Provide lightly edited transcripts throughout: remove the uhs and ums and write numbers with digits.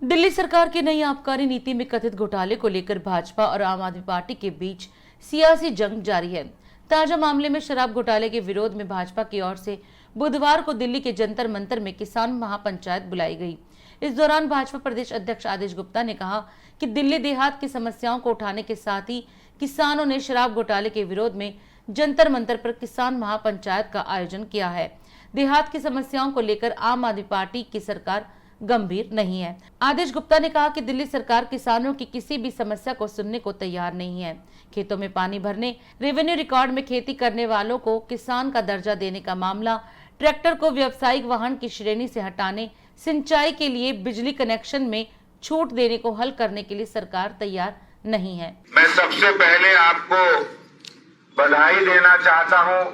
दिल्ली सरकार की नई आबकारी नीति में कथित घोटाले को लेकर भाजपा और आम आदमी पार्टी के बीच सियासी जंग जारी है। ताजा मामले में शराब घोटाले के विरोध में भाजपा की ओर से बुधवार को दिल्ली के जंतर मंतर में किसान महापंचायत बुलाई गई। इस दौरान भाजपा प्रदेश अध्यक्ष आदेश गुप्ता ने कहा कि दिल्ली देहात की समस्याओं को उठाने के साथ ही किसानों ने शराब घोटाले के विरोध में जंतर मंतर पर किसान महापंचायत का आयोजन किया है। देहात की समस्याओं को लेकर आम आदमी पार्टी की सरकार गंभीर नहीं है। आदेश गुप्ता ने कहा कि दिल्ली सरकार किसानों की किसी भी समस्या को सुनने को तैयार नहीं है। खेतों में पानी भरने, रेवेन्यू रिकॉर्ड में खेती करने वालों को किसान का दर्जा देने का मामला, ट्रैक्टर को व्यावसायिक वाहन की श्रेणी से हटाने, सिंचाई के लिए बिजली कनेक्शन में छूट देने को हल करने के लिए सरकार तैयार नहीं है। मैं सबसे पहले आपको बधाई देना चाहता हूं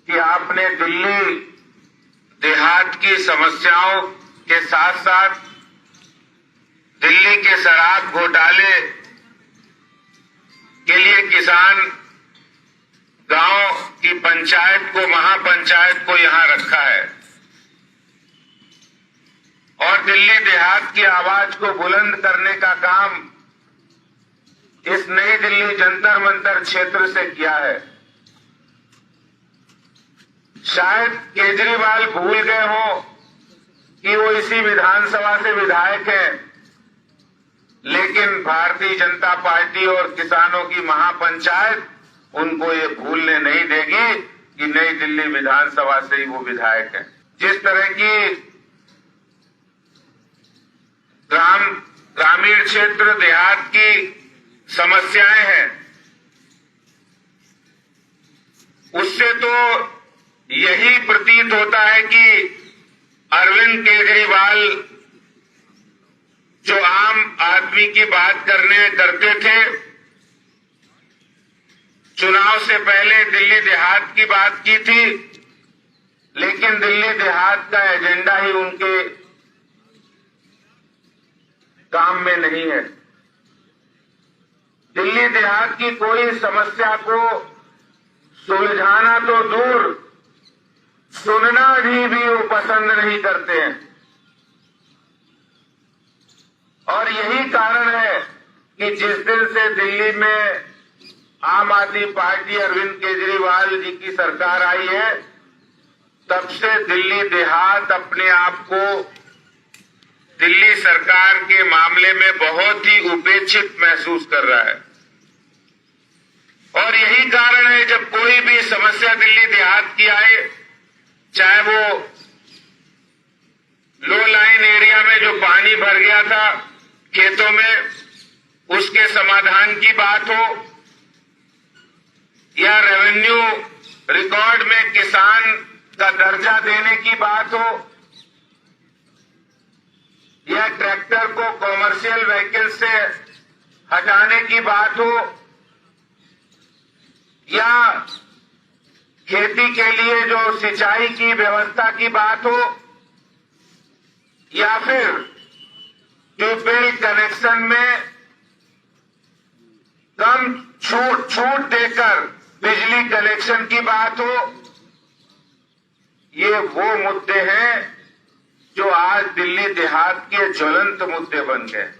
कि आपने दिल्ली देहात की समस्याओं के साथ साथ दिल्ली के शराब घोटाले के लिए किसान गांव की पंचायत को, महापंचायत को यहां रखा है और दिल्ली देहात की आवाज को बुलंद करने का काम इस नई दिल्ली जंतर मंतर क्षेत्र से किया है। शायद केजरीवाल भूल गए हो कि वो इसी विधानसभा से विधायक हैं, लेकिन भारतीय जनता पार्टी और किसानों की महापंचायत उनको ये भूलने नहीं देगी कि नई दिल्ली विधानसभा से ही वो विधायक हैं। जिस तरह की ग्रामीण क्षेत्र देहात की समस्याएं हैं, उससे तो यही प्रतीत होता है कि अरविंद केजरीवाल जो आम आदमी की बात करते थे, चुनाव से पहले दिल्ली देहात की बात की थी, लेकिन दिल्ली देहात का एजेंडा ही उनके काम में नहीं है। दिल्ली देहात की कोई समस्या को सुलझाना तो दूर, सुनना भी वो पसंद नहीं करते हैं। और यही कारण है कि जिस दिन से दिल्ली में आम आदमी पार्टी अरविंद केजरीवाल जी की सरकार आई है, तब से दिल्ली देहात अपने आप को दिल्ली सरकार के मामले में बहुत ही उपेक्षित महसूस कर रहा है। और यही कारण है जब कोई भी समस्या दिल्ली देहात की आए, चाहे वो लो लाइन एरिया में जो पानी भर गया था खेतों में, उसके समाधान की बात हो, या रेवेन्यू रिकॉर्ड में किसान का दर्जा देने की बात हो, या ट्रैक्टर को कॉमर्शियल व्हीकल से हटाने की बात हो, या खेती के लिए जो सिंचाई की व्यवस्था की बात हो, या फिर ट्यूबवेल कनेक्शन में कम छूट देकर बिजली कनेक्शन की बात हो, ये वो मुद्दे हैं जो आज दिल्ली देहात के ज्वलंत मुद्दे बन गए।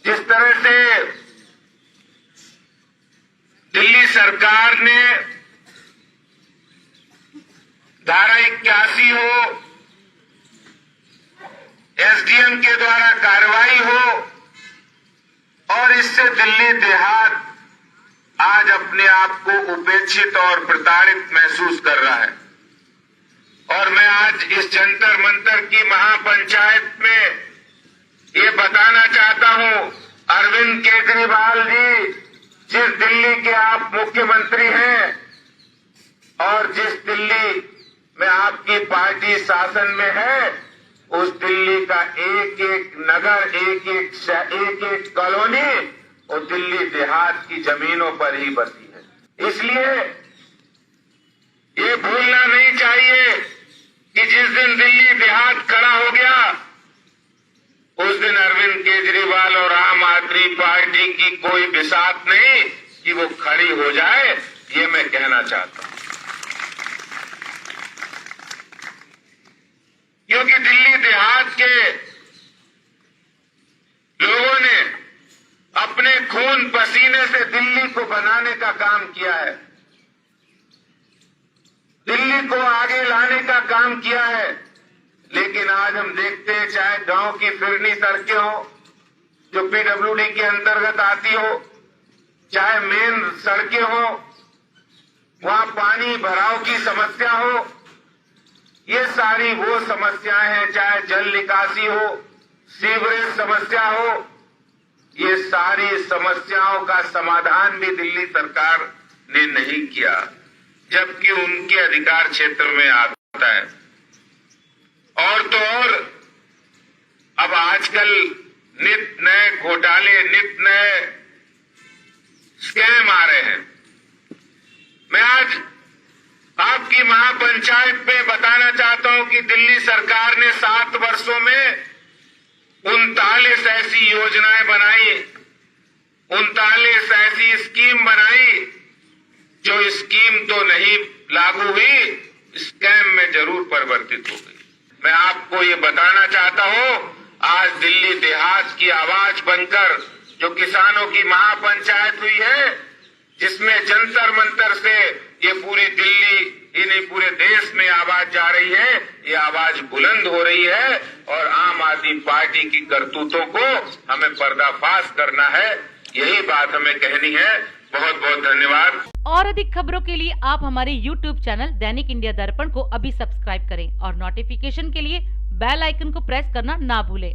जिस तरह से दिल्ली सरकार ने धारा 81 हो, एसडीएम के द्वारा कार्रवाई हो, और इससे दिल्ली देहात आज अपने आप को उपेक्षित और प्रताड़ित महसूस कर रहा है। और मैं आज इस जंतर मंतर की महापंचायत में ये बताना चाहता हूं, अरविंद केजरीवाल जी, जिस दिल्ली के आप मुख्यमंत्री हैं और जिस दिल्ली में आपकी पार्टी शासन में है, उस दिल्ली का एक एक नगर, एक एक कॉलोनी वो दिल्ली देहात की जमीनों पर ही बसी है। इसलिए ये भूलना नहीं चाहिए कि जिस दिन दिल्ली देहात खड़ा हो गया, उस दिन अरविंद केजरीवाल और आम आदमी पार्टी की कोई बिसात नहीं कि वो खड़ी हो जाए, ये मैं कहना चाहता हूं। काम किया है, दिल्ली को आगे लाने का काम किया है। लेकिन आज हम देखते हैं, चाहे गांव की फिरनी सड़कें हो जो पीडब्ल्यूडी के अंतर्गत आती हो, चाहे मेन सड़कें हो, वहां पानी भराव की समस्या हो, ये सारी वो समस्याएं हैं, चाहे जल निकासी हो, सीवरेज समस्या हो, ये सारी समस्याओं का समाधान भी दिल्ली सरकार ने नहीं किया, जबकि उनके अधिकार क्षेत्र में आता है। और तो और अब आजकल नित नए घोटाले, नित नए स्कैम आ रहे हैं। मैं आज आपकी महापंचायत में बताना चाहता हूं कि दिल्ली सरकार ने 7 वर्षों में 39 ऐसी योजनाएं बनाई, 39 ऐसी स्कीम बनाई जो स्कीम तो नहीं लागू हुई, स्कैम में जरूर परिवर्तित हो गई। मैं आपको ये बताना चाहता हूं, आज दिल्ली देहात की आवाज बनकर जो किसानों की महापंचायत हुई है, जिसमें जंतर मंतर से ये पूरी दिल्ली ही नहीं पूरे देश में आवाज जा रही है, ये आवाज बुलंद हो रही है और आम आदमी पार्टी की करतूतों को हमें पर्दाफाश करना है, यही बात हमें कहनी है। बहुत बहुत धन्यवाद। और अधिक खबरों के लिए आप हमारे YouTube चैनल दैनिक इंडिया दर्पण को अभी सब्सक्राइब करें और नोटिफिकेशन के लिए बेल आइकन को प्रेस करना ना भूलें।